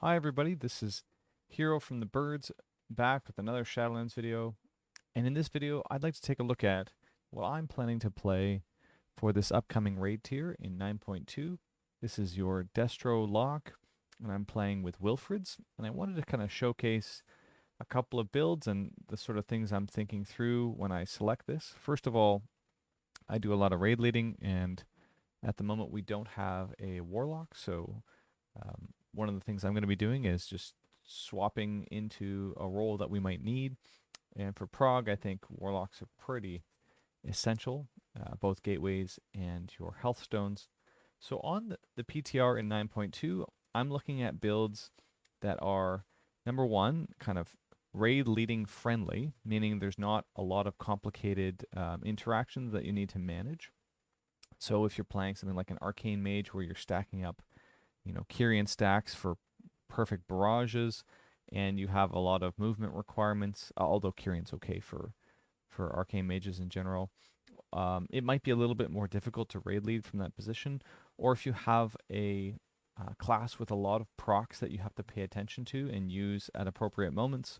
Hi everybody, this is Hero from the Birds back with another Shadowlands video. And in this video, I'd like to take a look at what I'm planning to play for this upcoming raid tier in 9.2. This is your Destro lock, and I'm playing with Wilfred's. And I wanted to kind of showcase a couple of builds and the sort of things I'm thinking through when I select this. First of all, I do a lot of raid leading, and at the moment we don't have a Warlock, so one of the things I'm going to be doing is just swapping into a role that we might need. And for Prague, I think Warlocks are pretty essential, both gateways and your health stones. So on the PTR in 9.2, I'm looking at builds that are, number one, kind of raid leading friendly, meaning there's not a lot of complicated interactions that you need to manage. So if you're playing something like an arcane mage where you're stacking up Kyrian stacks for perfect barrages, and you have a lot of movement requirements. Although Kyrian's okay for arcane mages in general, it might be a little bit more difficult to raid lead from that position. Or if you have a class with a lot of procs that you have to pay attention to and use at appropriate moments,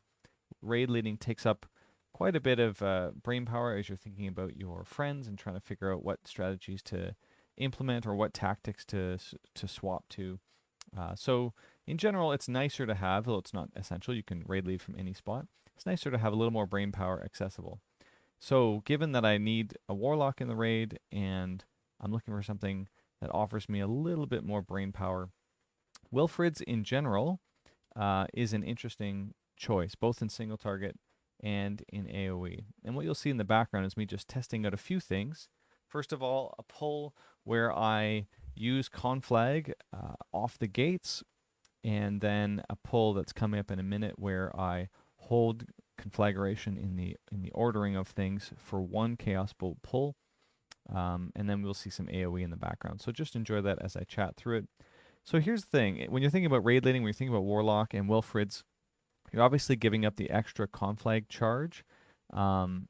raid leading takes up quite a bit of brain power as you're thinking about your friends and trying to figure out what strategies to implement or what tactics to swap to. So in general, it's nicer to have, though it's not essential. You can raid lead from any spot. It's nicer to have a little more brain power accessible. So given that I need a warlock in the raid and I'm looking for something that offers me a little bit more brain power, Wilfred's in general is an interesting choice, both in single target and in AoE. And what you'll see in the background is me just testing out a few things. First of all, a pull where I use conflag off the gates, and then a pull that's coming up in a minute where I hold conflagration in the ordering of things for one chaos bolt pull, and then we'll see some AoE in the background. So just enjoy that as I chat through it. So here's the thing: when you're thinking about raid leading, when you're thinking about Warlock and Wilfred's, you're obviously giving up the extra conflag charge, um,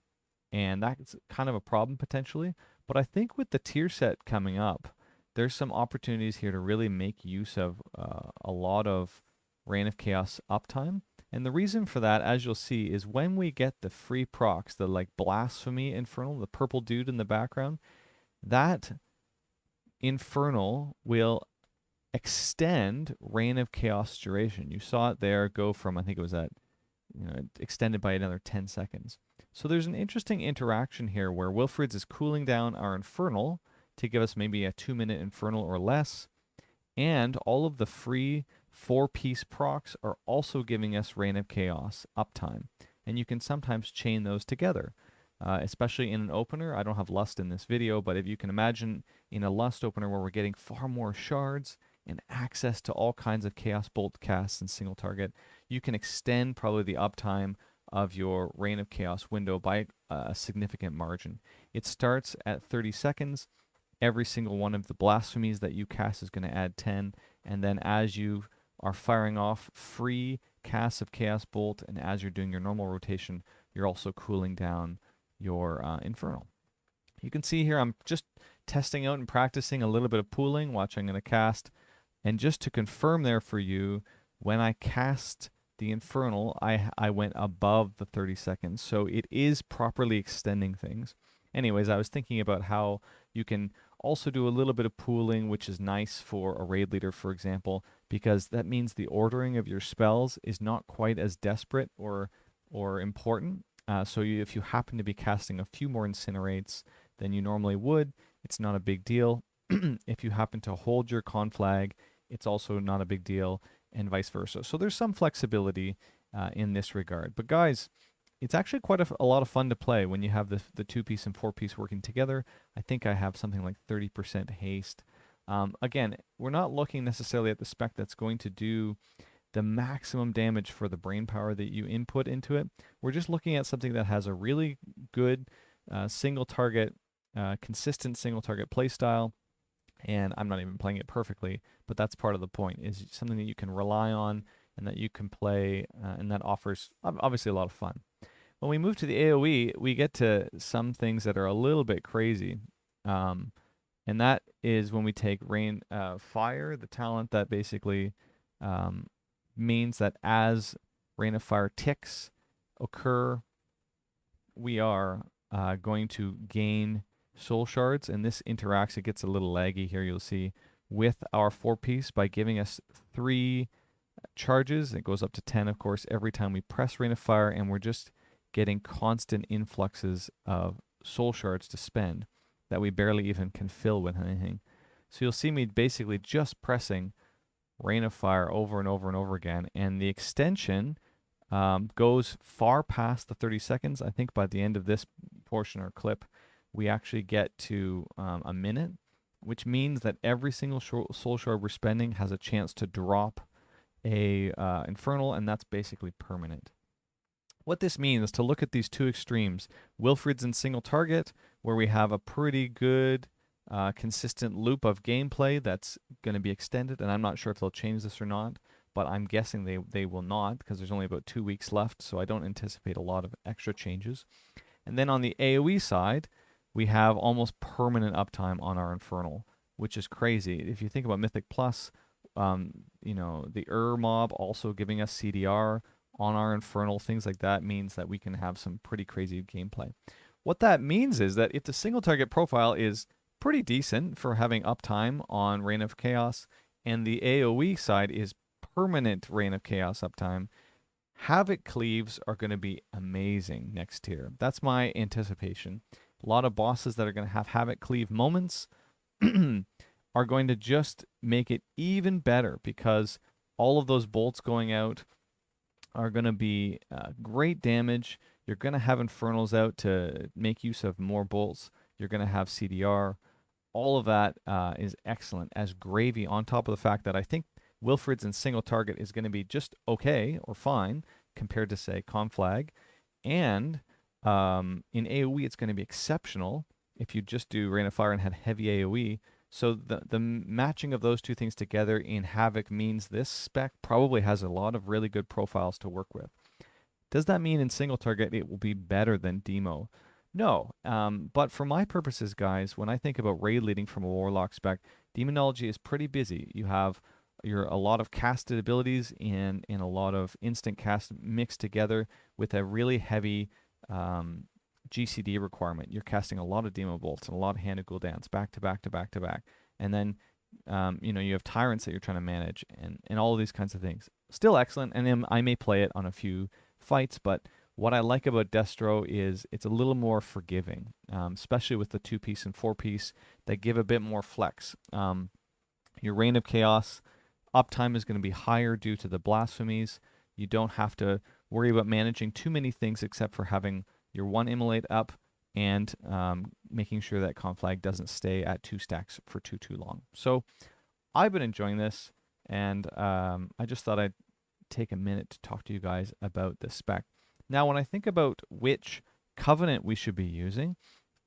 and that's kind of a problem potentially. But I think with the tier set coming up, there's some opportunities here to really make use of a lot of Reign of Chaos uptime. And the reason for that, as you'll see, is when we get the free procs, the like Blasphemy Infernal, the purple dude in the background, that Infernal will extend Reign of Chaos duration. You saw it there go from, I think it was at, extended by another 10 seconds. So there's an interesting interaction here where Wilfred's is cooling down our Infernal to give us maybe a 2-minute Infernal or less, and all of the free 4-piece procs are also giving us Reign of Chaos uptime. And you can sometimes chain those together, especially in an opener. I don't have Lust in this video, but if you can imagine in a Lust opener where we're getting far more shards and access to all kinds of Chaos Bolt casts and single target, you can extend probably the uptime of your Reign of Chaos window by a significant margin. It starts at 30 seconds. Every single one of the blasphemies that you cast is going to add 10, and then as you are firing off free casts of Chaos Bolt, and as you're doing your normal rotation, you're also cooling down your Infernal. You can see here I'm just testing out and practicing a little bit of pooling. Watch, I'm going to cast. And just to confirm there for you, when I cast the Infernal, I went above the 30 seconds. So it is properly extending things. Anyways, I was thinking about how you can also do a little bit of pooling, which is nice for a raid leader, for example, because that means the ordering of your spells is not quite as desperate or important. So if you happen to be casting a few more incinerates than you normally would, it's not a big deal. If you happen to hold your conflag, it's also not a big deal, and vice versa. So there's some flexibility in this regard. But guys, it's actually quite a lot of fun to play when you have the 2-piece and 4-piece working together. I think I have something like 30% haste. Again, we're not looking necessarily at the spec that's going to do the maximum damage for the brain power that you input into it. We're just looking at something that has a really good single target, consistent single target playstyle. And I'm not even playing it perfectly, but that's part of the point, is something that you can rely on and that you can play, and that offers obviously a lot of fun. When we move to the AoE, we get to some things that are a little bit crazy. And that is when we take Rain Fire, the talent that basically means that as Rain of Fire ticks occur, we are going to gain soul shards, and this interacts, it gets a little laggy here, you'll see, with our 4-piece by giving us 3 charges. It goes up to 10, of course, every time we press Rain of Fire, and we're just getting constant influxes of soul shards to spend that we barely even can fill with anything. So you'll see me basically just pressing Rain of Fire over and over and over again, and the extension goes far past the 30 seconds. I think by the end of this portion or clip, we actually get to a minute, which means that every single soul shard we're spending has a chance to drop a Infernal, and that's basically permanent. What this means is to look at these two extremes. Wilfred's in single target, where we have a pretty good consistent loop of gameplay that's going to be extended, and I'm not sure if they'll change this or not, but I'm guessing they will not, because there's only about 2 weeks left, so I don't anticipate a lot of extra changes. And then on the AoE side, we have almost permanent uptime on our Infernal, which is crazy. If you think about Mythic Plus, you know, the mob also giving us CDR on our Infernal, things like that means that we can have some pretty crazy gameplay. What that means is that if the single target profile is pretty decent for having uptime on Reign of Chaos, and the AoE side is permanent Reign of Chaos uptime, Havoc cleaves are going to be amazing next tier. That's my anticipation. A lot of bosses that are going to have Havoc cleave moments are going to just make it even better, because all of those bolts going out are going to be great damage. You're going to have Infernals out to make use of more bolts. You're going to have CDR. All of that is excellent as gravy, on top of the fact that I think Wilfred's in single target is going to be just okay or fine compared to, say, Conflag. And in AoE, it's going to be exceptional if you just do Rain of Fire and had heavy AoE. So the matching of those two things together in Havoc means this spec probably has a lot of really good profiles to work with. Does that mean in single target it will be better than Demo? No, but for my purposes, guys, when I think about raid leading from a Warlock spec, Demonology is pretty busy. You have a lot of casted abilities and a lot of instant cast mixed together with a really heavy GCD requirement. You're casting a lot of Demo Bolts and a lot of Hand of Gul'dans back to back to back to back. And then, you know, you have Tyrants that you're trying to manage and all of these kinds of things. Still excellent, and then I may play it on a few fights, but what I like about Destro is it's a little more forgiving, especially with the 2-piece and 4-piece that give a bit more flex. Your Reign of Chaos uptime is going to be higher due to the Blasphemies. You don't have to worry about managing too many things except for having your 1 Immolate up and making sure that Conflag doesn't stay at 2 stacks for too long. So I've been enjoying this, and I just thought I'd take a minute to talk to you guys about this spec. Now, when I think about which Covenant we should be using,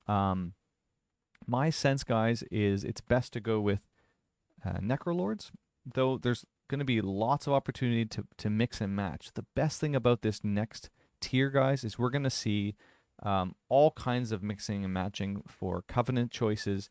my sense, guys, is it's best to go with Necrolords, though there's going to be lots of opportunity to mix and match. The best thing about this next tier, guys, is we're going to see all kinds of mixing and matching for Covenant choices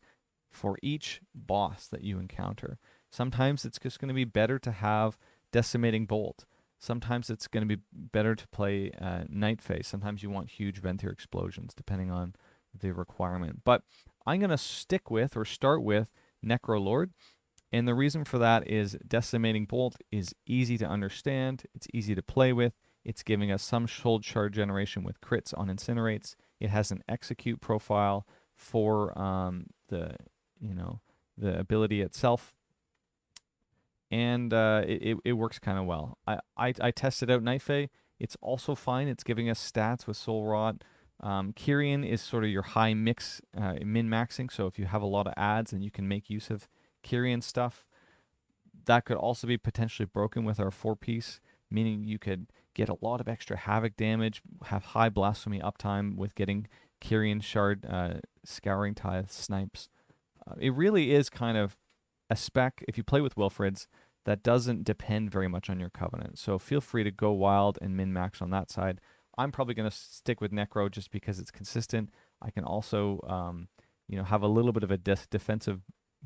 for each boss that you encounter. Sometimes it's just going to be better to have Decimating Bolt. Sometimes it's going to be better to play Night Phase. Sometimes you want huge Venthyr explosions, depending on the requirement. But I'm going to stick with, or start with, Necrolord. And the reason for that is Decimating Bolt is easy to understand. It's easy to play with. It's giving us some soul shard generation with crits on Incinerates. It has an execute profile for the ability itself. And it works kind of well. I tested out Night Fae. It's also fine. It's giving us stats with Soul Rot. Kyrian is sort of your high mix, min-maxing, so if you have a lot of ads and you can make use of Kyrian stuff, that could also be potentially broken with our 4-piece, meaning you could get a lot of extra Havoc damage, have high Blasphemy uptime with getting Kyrian Shard Scouring Tithe snipes. It really is kind of a spec, if you play with Wilfred's, that doesn't depend very much on your Covenant. So feel free to go wild and min-max on that side. I'm probably going to stick with Necro just because it's consistent. I can also, have a little bit of a defensive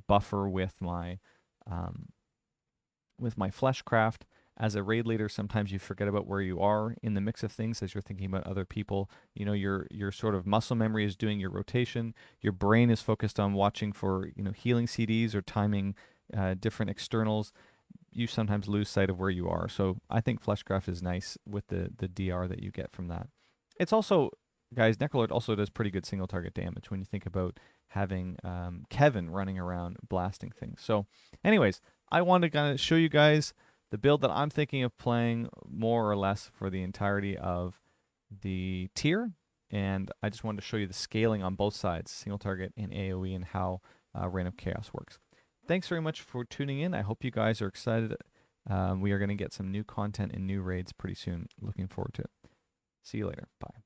buffer with my Fleshcraft, As a raid leader, sometimes you forget about where you are in the mix of things as you're thinking about other people. You know, your sort of muscle memory is doing your rotation. Your brain is focused on watching for, you know, healing CDs or timing different externals. You sometimes lose sight of where you are. So I think Fleshcraft is nice with the DR that you get from that. It's also, guys, Necrolord also does pretty good single target damage when you think about having Kevin running around blasting things. So anyways, I wanted to kind of show you guys the build that I'm thinking of playing more or less for the entirety of the tier. And I just wanted to show you the scaling on both sides, single target and AoE, and how Reign of Chaos works. Thanks very much for tuning in. I hope you guys are excited. We are going to get some new content and new raids pretty soon. Looking forward to it. See you later. Bye.